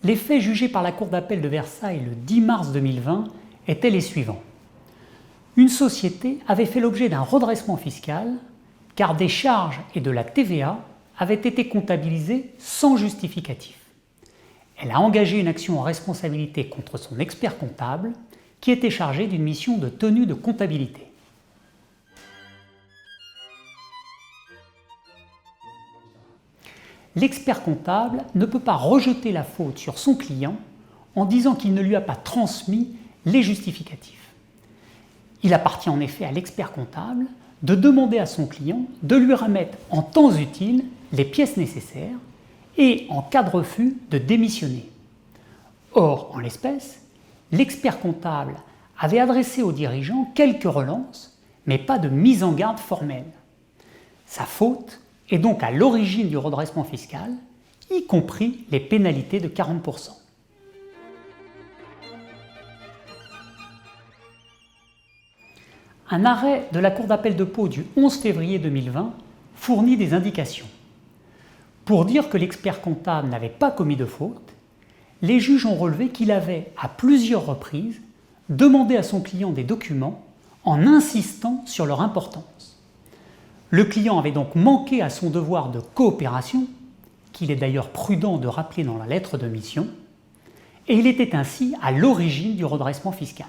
Les faits jugés par la Cour d'appel de Versailles le 10 mars 2020 étaient les suivants. Une société avait fait l'objet d'un redressement fiscal car des charges et de la TVA avaient été comptabilisées sans justificatif. Elle a engagé une action en responsabilité contre son expert comptable qui était chargé d'une mission de tenue de comptabilité. L'expert comptable ne peut pas rejeter la faute sur son client en disant qu'il ne lui a pas transmis les justificatifs. Il appartient en effet à l'expert comptable de demander à son client de lui remettre en temps utile les pièces nécessaires et, en cas de refus, de démissionner. Or, en l'espèce, l'expert comptable avait adressé au dirigeant quelques relances, mais pas de mise en garde formelle. Sa faute est donc à l'origine du redressement fiscal, y compris les pénalités de 40%. Un arrêt de la Cour d'appel de Pau du 11 février 2020 fournit des indications. Pour dire que l'expert comptable n'avait pas commis de faute, les juges ont relevé qu'il avait, à plusieurs reprises, demandé à son client des documents en insistant sur leur importance. Le client avait donc manqué à son devoir de coopération, qu'il est d'ailleurs prudent de rappeler dans la lettre de mission, et il était ainsi à l'origine du redressement fiscal.